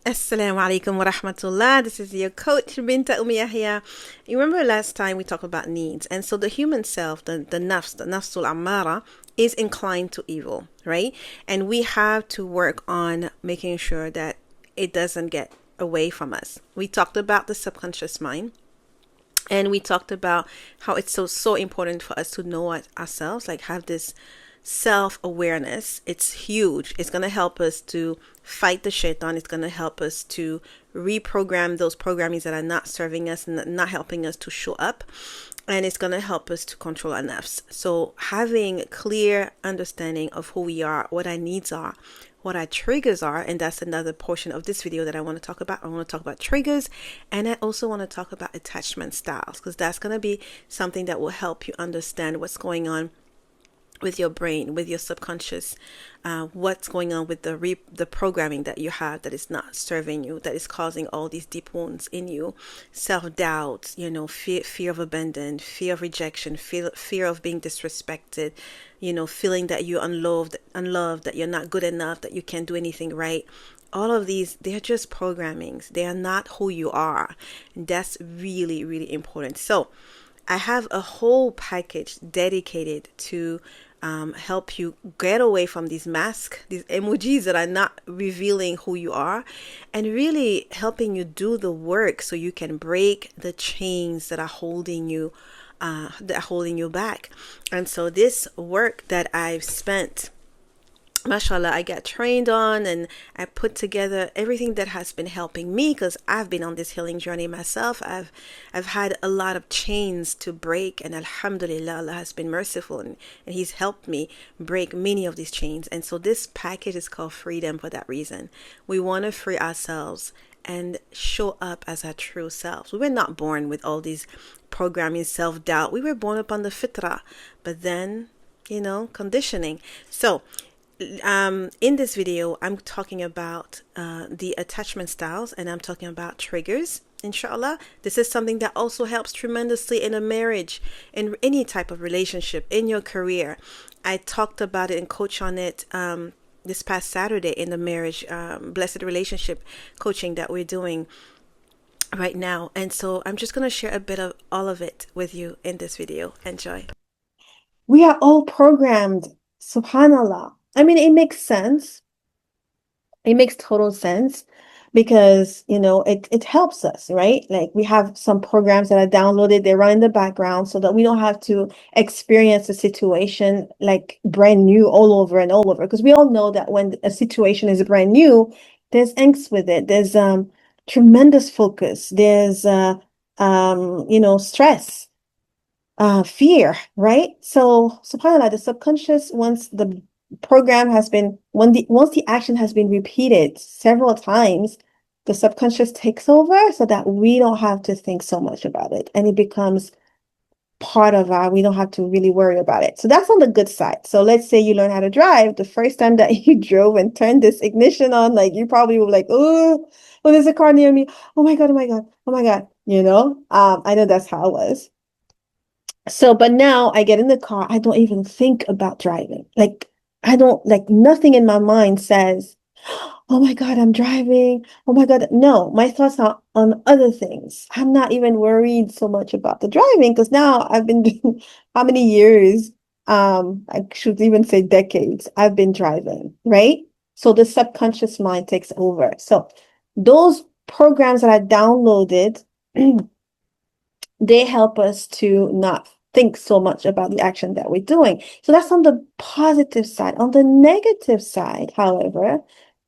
Assalamu alaikum wa rahmatullah. This is your coach, Umm Yahya. You remember last time we talked about needs, and so the human self, the nafsul amara, is inclined to evil, right? And we have to work on making sure that it doesn't get away from us. We talked about the subconscious mind. And we talked about how it's so important for us to know ourselves, like have this self-awareness. It's huge. It's going to help us to fight the shaitan. It's going to help us to reprogram those programmings that are not serving us and not helping us to show up. And it's going to help us to control our nafs. So having clear understanding of who we are, what our needs are, what our triggers are, and that's another portion of this video that I want to talk about. I want to talk about triggers, and I also want to talk about attachment styles, because that's going to be something that will help you understand what's going on with your brain, with your subconscious, what's going on with the programming that you have that is not serving you, that is causing all these deep wounds in you, self-doubt, fear of abandon, fear of rejection, fear of being disrespected, feeling that you're unloved, that you're not good enough, that you can't do anything right. All of these, they're just programmings. They are not who you are. And that's really, really important. So I have a whole package dedicated to help you get away from these masks, these emojis that are not revealing who you are, and really helping you do the work so you can break the chains that are holding you back. And so this work that I've spent, mashallah, I got trained on, and I put together everything that has been helping me, because I've been on this healing journey myself. I've had a lot of chains to break, and alhamdulillah, Allah has been merciful, and He's helped me break many of these chains. And so this package is called freedom for that reason. We want to free ourselves and show up as our true selves. We were not born with all these programming, self-doubt. We were born upon the fitrah, but then, conditioning. So in this video, I'm talking about the attachment styles, and I'm talking about triggers. Inshallah, this is something that also helps tremendously in a marriage, in any type of relationship, in your career. I talked about it and coach on it this past Saturday in the marriage blessed relationship coaching that we're doing right now. And so I'm just going to share a bit of all of it with you in this video. Enjoy. We are all programmed, subhanallah. I mean, it makes sense. It makes total sense because, it helps us, right? Like we have some programs that are downloaded, they run in the background so that we don't have to experience a situation like brand new all over and all over. Because we all know that when a situation is brand new, there's angst with it. There's tremendous focus. There's stress, fear, right? So subhanallah, the subconscious, once the action has been repeated several times, the subconscious takes over so that we don't have to think so much about it, and it becomes part of we don't have to really worry about it. So that's on the good side. So let's say you learn how to drive. The first time that you drove and turned this ignition on, like you probably were like, oh, there's a car near me. Oh my God, oh my God, oh my God. I know that's how it was. So, but now I get in the car, I don't even think about driving. Like, I don't, like, nothing in my mind says, oh my God, I'm driving. Oh my God. No, my thoughts are on other things. I'm not even worried so much about the driving, because now I've been doing how many years? I should even say decades, I've been driving, right? So the subconscious mind takes over. So those programs that I downloaded, they help us to not think so much about the action that we're doing. So that's on the positive side. On the negative side, however,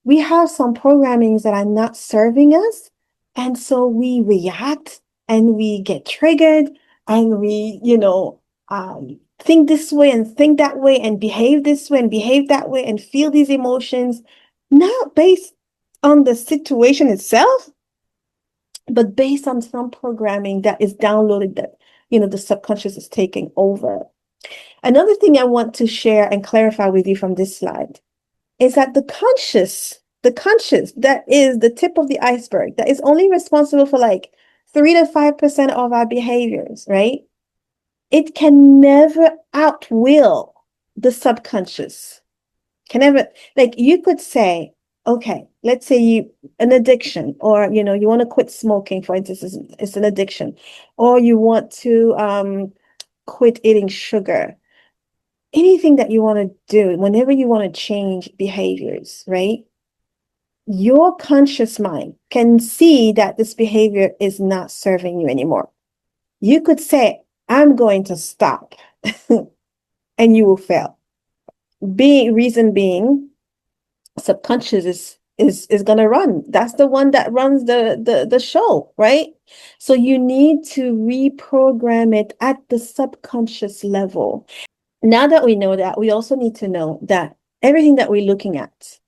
we have some programmings that are not serving us. And so we react and we get triggered, and we, think this way and think that way and behave this way and behave that way and feel these emotions, not based on the situation itself, but based on some programming that is downloaded that, the subconscious is taking over. Another thing I want to share and clarify with you from this slide is that the conscious, that is the tip of the iceberg, that is only responsible for like 3 to 5% of our behaviors, right? It can never outwill the subconscious. Can never, like you could say, okay, let's say an addiction, or you want to quit smoking, for instance, it's an addiction, or you want to quit eating sugar, anything that you want to do, whenever you want to change behaviors, right? Your conscious mind can see that this behavior is not serving you anymore. You could say, I'm going to stop, and you will fail. Reason being, subconscious is going to run. That's the one that runs the show, right? So you need to reprogram it at the subconscious level. Now that we know that, we also need to know that everything that we're looking at,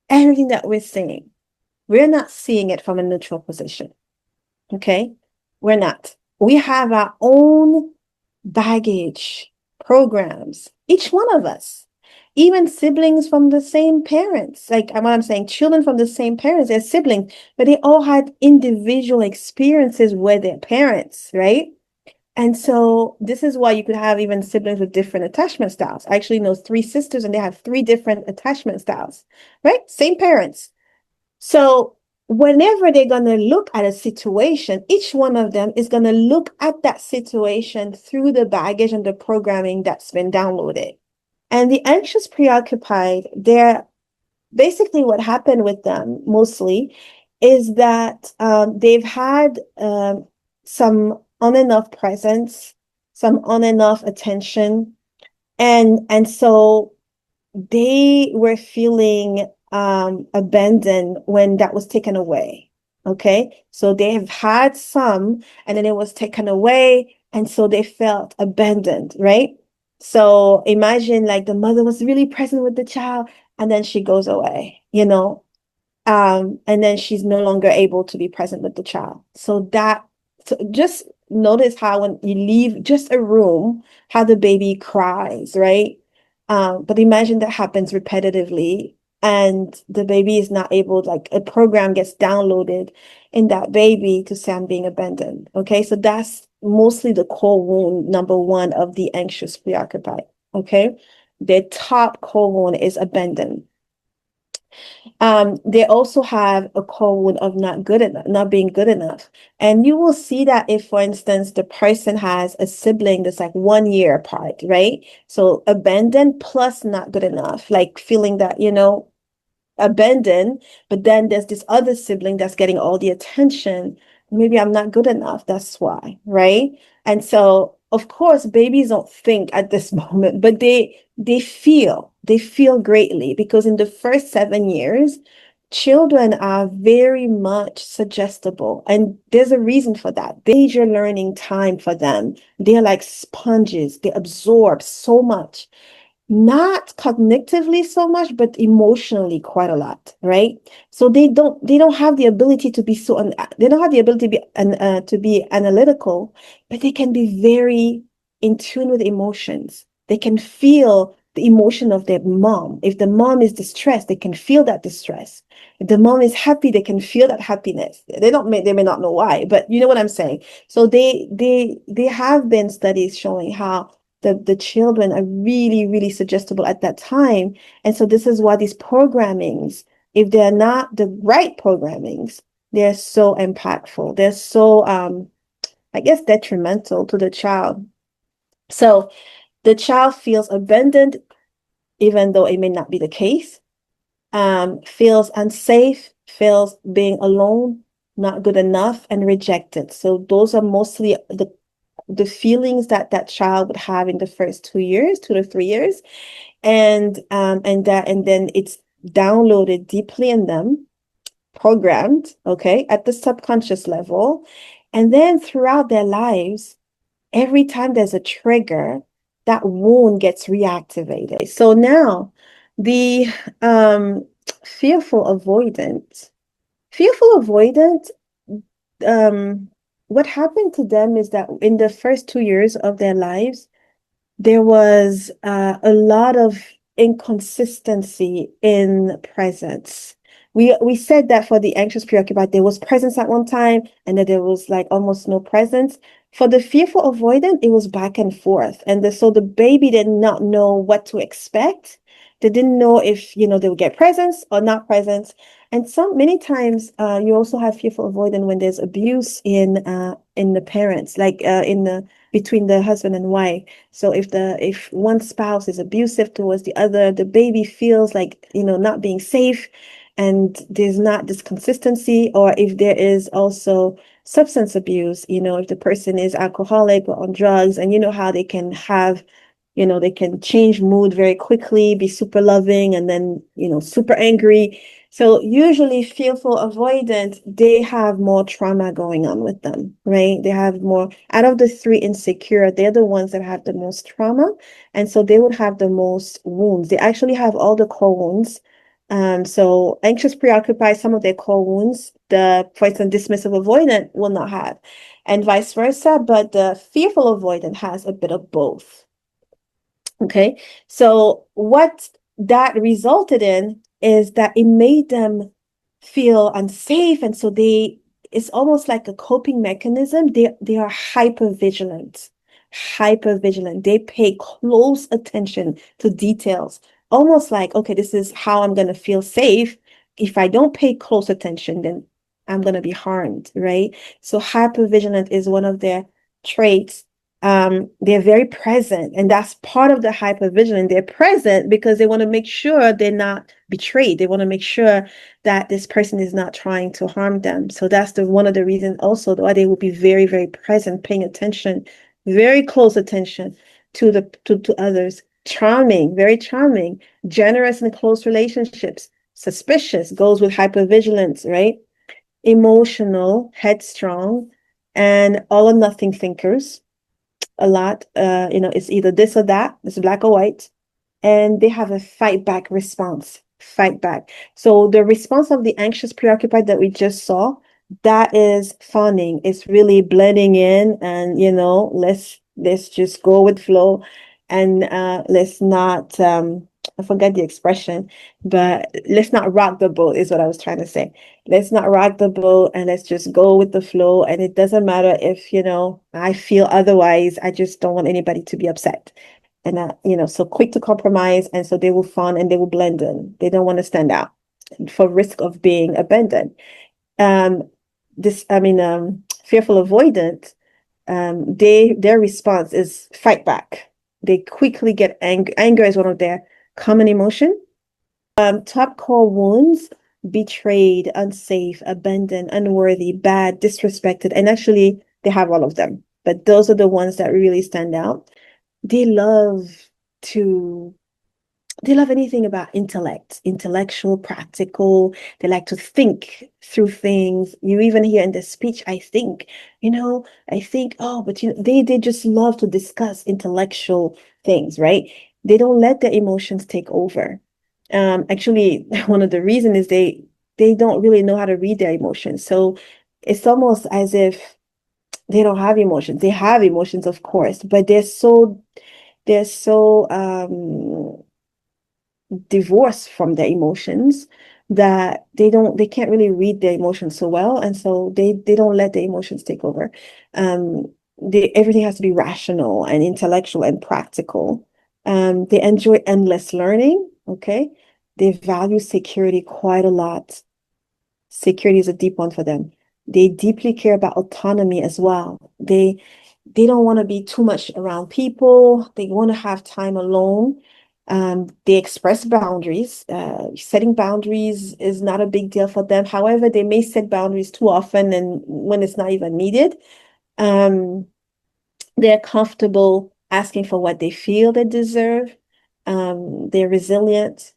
everything that we're seeing, we're not seeing it from a neutral position. Okay? We're not. We have our own baggage, programs, each one of us, even siblings from the same parents. Like what I'm saying, children from the same parents, they're siblings, but they all had individual experiences with their parents, right? And so this is why you could have even siblings with different attachment styles. I actually know three sisters and they have three different attachment styles, right? Same parents. So whenever they're going to look at a situation, each one of them is going to look at that situation through the baggage and the programming that's been downloaded. And the anxious preoccupied, they're basically what happened with them mostly is that they've had some on and off presence, some on and off attention. And so they were feeling abandoned when that was taken away. Okay. So they have had some and then it was taken away. And so they felt abandoned, right? So imagine like the mother was really present with the child and then she goes away, and then she's no longer able to be present with the child. So just notice how when you leave just a room, how the baby cries, right? But imagine that happens repetitively and the baby is not able, like a program gets downloaded in that baby to say I'm being abandoned. Okay, so that's mostly the core wound, number one, of the anxious preoccupied. Okay, their top core wound is abandoned. They also have a core wound of not good enough, not being good enough. And you will see that if, for instance, the person has a sibling that's like 1 year apart, right? So abandoned plus not good enough, like feeling that, abandoned, but then there's this other sibling that's getting all the attention. Maybe I'm not good enough. That's why, right? And so, of course, babies don't think at this moment, but they feel greatly because in the first 7 years, children are very much suggestible, and there's a reason for that. Major learning time for them. They're like sponges. They absorb so much, not cognitively so much, but emotionally quite a lot, right? So they don't have the ability to be they don't have the ability to be analytical, but they can be very in tune with emotions. They can feel the emotion of their mom. If the mom is distressed, they can feel that distress. If the mom is happy, they can feel that happiness. They may not know why, but you know what I'm saying. So they have been studies showing how the children are really, really suggestible at that time. And so this is why these programmings, if they're not the right programmings, they're so impactful. They're so, I guess, detrimental to the child. So the child feels abandoned, even though it may not be the case, feels unsafe, feels being alone, not good enough, and rejected. So those are mostly the feelings that child would have in the first 2 years, 2 to 3 years, and then it's downloaded deeply in them, programmed, okay, at the subconscious level, and then throughout their lives, every time there's a trigger, that wound gets reactivated. So now the fearful avoidant, fearful avoidant what happened to them is that in the first 2 years of their lives, there was a lot of inconsistency in presence. We said that for the anxious preoccupied, there was presence at one time, and that there was like almost no presence. For the fearful avoidant, it was back and forth. And so the baby did not know what to expect. They didn't know if, they would get presence or not presence. And many times you also have fearful avoidance when there's abuse in the parents, like in the between the husband and wife. So if one spouse is abusive towards the other, the baby feels like, not being safe, and there's not this consistency. Or if there is also substance abuse, if the person is alcoholic or on drugs, and you know how they can have, they can change mood very quickly, be super loving, and then, super angry. So usually fearful avoidant, they have more trauma going on with them, right? They have more, out of the three insecure, they're the ones that have the most trauma. And so they would have the most wounds. They actually have all the core wounds. So anxious, preoccupied, some of their core wounds, for instance, dismissive avoidant will not have, and vice versa. But the fearful avoidant has a bit of both. Okay. So what that resulted in is that it made them feel unsafe. And so it's almost like a coping mechanism. They are hyper vigilant, hyper vigilant. They pay close attention to details, almost like, okay, this is how I'm going to feel safe. If I don't pay close attention, then I'm going to be harmed, right? So hyper vigilant is one of their traits. They're very present, and that's part of the hypervigilant. They're present because they want to make sure they're not betrayed. They want to make sure that this person is not trying to harm them. So that's one of the reasons also why they will be very, very present, paying attention, very close attention to others. Charming, very charming, generous in close relationships. Suspicious goes with hypervigilance, right? Emotional, headstrong, and all or nothing thinkers a lot. It's either this or that, it's black or white, and they have a fight back response. Fight back. So the response of the anxious preoccupied that we just saw, that is fawning. It's really blending in, and let's just go with flow, and let's not I forget the expression, but let's not rock the boat is what I was trying to say. Let's not rock the boat, and let's just go with the flow. And it doesn't matter if, I feel otherwise. I just don't want anybody to be upset. And, so quick to compromise. And so they will fawn and they will blend in. They don't want to stand out for risk of being abandoned. Um, Fearful avoidant, their response is fight back. They quickly get angry. Anger is one of their common emotion. Top core wounds: betrayed, unsafe, abandoned, unworthy, bad, disrespected. And actually, they have all of them. But those are the ones that really stand out. They love to they love anything about intellect, intellectual, practical. They like to think through things. You even hear in the speech, I think, oh, but they just love to discuss intellectual things, right? They don't let their emotions take over. Actually, one of the reasons is they don't really know how to read their emotions. So it's almost as if they don't have emotions. They have emotions, of course, but they're so divorced from their emotions that they can't really read their emotions so well, and so they don't let the emotions take over. Everything has to be rational and intellectual and practical. They enjoy endless learning. Okay, they value security quite a lot. Security is a deep one for them. They deeply care about autonomy as well. They don't want to be too much around people. They want to have time alone. They express boundaries. Setting boundaries is not a big deal for them. However, they may set boundaries too often and when it's not even needed. Um, they're comfortable asking for what they feel they deserve. They're resilient.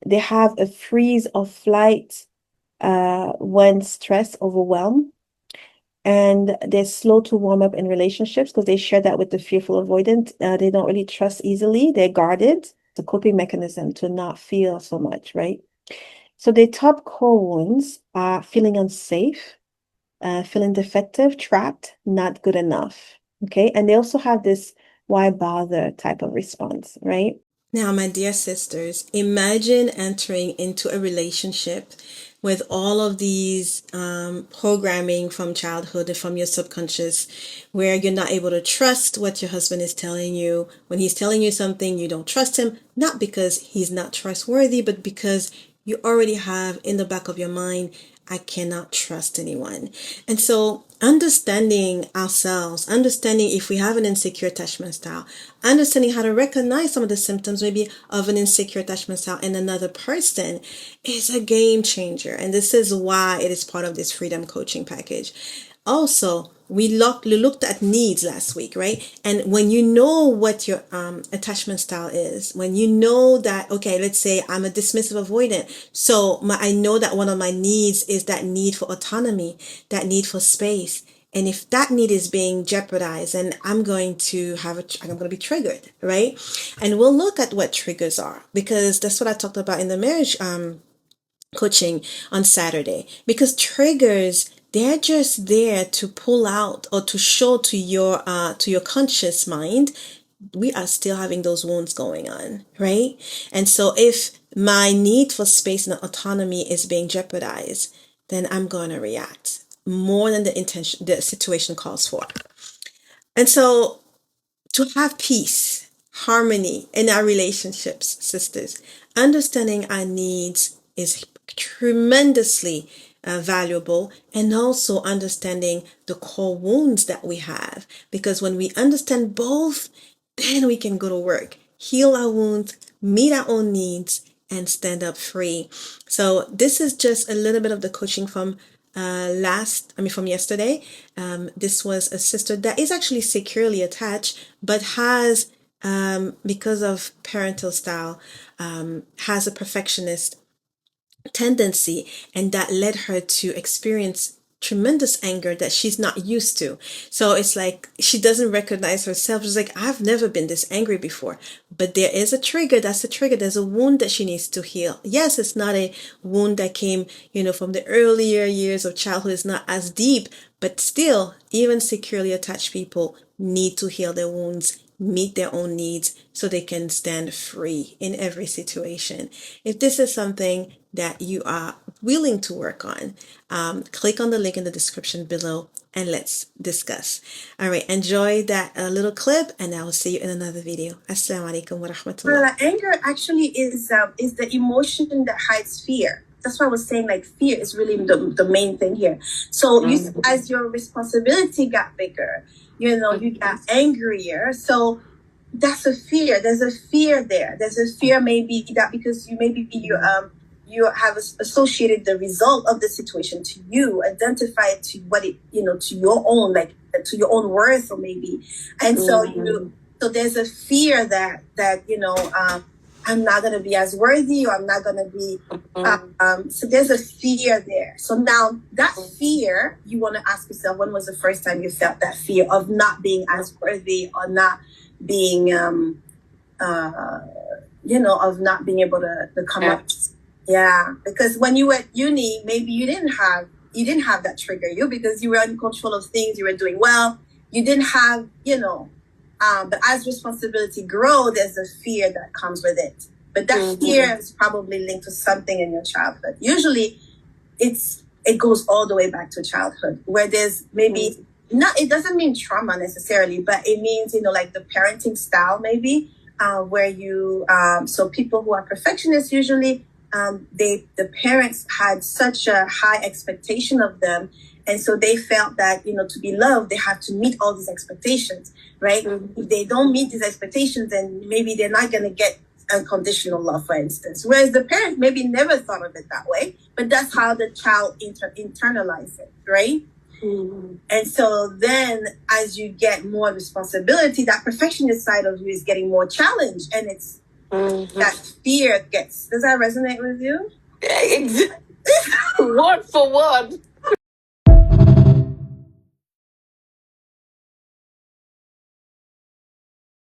They have a freeze or flight when stress overwhelm. And they're slow to warm up in relationships because they share that with the fearful avoidant. They don't really trust easily. They're guarded. It's a coping mechanism to not feel so much, right? So their top core wounds are feeling unsafe, feeling defective, trapped, not good enough. Okay. And they also have this why bother type of response, right? Now, my dear sisters, imagine entering into a relationship with all of these programming from childhood and from your subconscious, where you're not able to trust what your husband is telling you. When he's telling you something, you don't trust him, not because he's not trustworthy, but because you already have in the back of your mind, I cannot trust anyone. And so understanding ourselves, understanding if we have an insecure attachment style, understanding how to recognize some of the symptoms maybe of an insecure attachment style in another person is a game changer. And this is why it is part of this freedom coaching package. Also, we looked at needs last week, right? And when you know what your attachment style is, when you know that, okay, let's say I'm a dismissive avoidant, so I know that one of my needs is that need for autonomy, that need for space. And if that need is being jeopardized, then I'm going to I'm going to be triggered, right? And we'll look at what triggers are, because that's what I talked about in the marriage coaching on Saturday, because triggers, they're just there to pull out or to show to your conscious mind we are still having those wounds going on, right? And so if my need for space and autonomy is being jeopardized, then I'm going to react more than the situation calls for. And so to have peace, harmony in our relationships, sisters, understanding our needs is tremendously valuable, and also understanding the core wounds that we have. Because when we understand both, then we can go to work, heal our wounds, meet our own needs, and stand up free. So this is just a little bit of the coaching from from yesterday. This was a sister that is actually securely attached, but has, because of parental style, has a perfectionist tendency, and that led her to experience tremendous anger that she's not used to. So it's like she doesn't recognize herself. She's like, I've never been this angry before. But there is a trigger. That's a trigger. There's a wound that she needs to heal. Yes, it's not a wound that came, from the earlier years of childhood. It's not as deep, but still, even securely attached people need to heal their wounds, meet their own needs, so they can stand free in every situation. If this is something that you are willing to work on, click on the link in the description below and let's discuss. All right, enjoy that little clip, and I will see you in another video. Assalamu alaikum wa rahmatullah. Anger actually is the emotion that hides fear. That's why I was saying, like, fear is really the main thing here. So as your responsibility got bigger, you got angrier. So that's a fear. There's a fear there. There's a fear maybe that because you have associated the result of the situation to you, identify it to what it, to your own, like to your own worth, or maybe. And so there's a fear that I'm not going to be as worthy, or I'm not going to be, so there's a fear there. So now that fear, you want to ask yourself, when was the first time you felt that fear of not being as worthy, or not being, of not being able to come up. Yeah, because when you were at uni, maybe you didn't have that trigger because you were in control of things, you were doing well. You didn't have, but as responsibility grows, there's a fear that comes with it. But that fear is probably linked to something in your childhood. Usually it goes all the way back to childhood, where there's maybe it doesn't mean trauma necessarily, but it means, like the parenting style maybe, where you, so people who are perfectionists usually, the parents had such a high expectation of them. And so they felt that, to be loved, they have to meet all these expectations, right? If they don't meet these expectations, then maybe they're not going to get unconditional love, for instance. Whereas the parent maybe never thought of it that way, but that's how the child internalizes it, right? And so then as you get more responsibility, that perfectionist side of you is getting more challenged, and it's that fear does that resonate with you? Word for word.